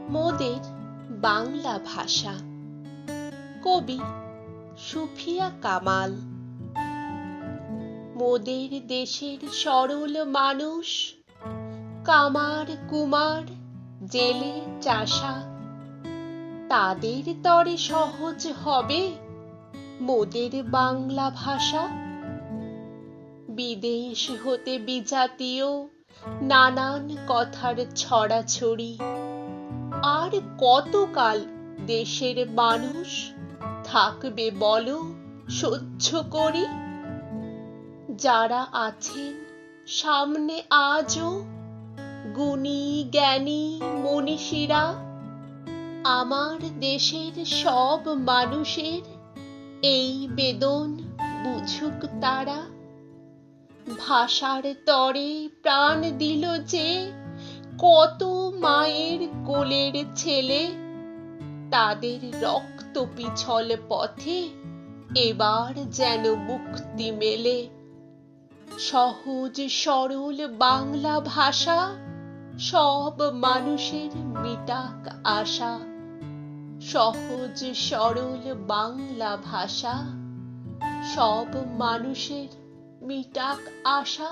মোদের বাংলা ভাষা। কবি সুফিয়া কামাল। মোদের দেশের সরল মানুষ, কামার কুমার জেলে চাষা, তাদের তরে সহজ হবে মোদের বাংলা ভাষা। বিদেশ হতে বিজাতীয় নানান কথার ছড়াছড়ি, আর কতকাল দেশের মানুষ থাকবে বলো সহ্য করি? যারা আছেন সামনে আজও গুণী জ্ঞানী মনীষীরা, আমার দেশের সব মানুষের এই বেদন বুঝুক তারা। ভাষার তরে প্রাণ দিল যে কত মায়ের কোলের ছেলে, তাদের রক্ত পিছল পথে এবার যেন মুক্তি মেলে। সহজ সরল বাংলা ভাষা সব মানুষের মিটাক আশা। সহজ সরল বাংলা ভাষা সব মানুষের মিটাক আশা।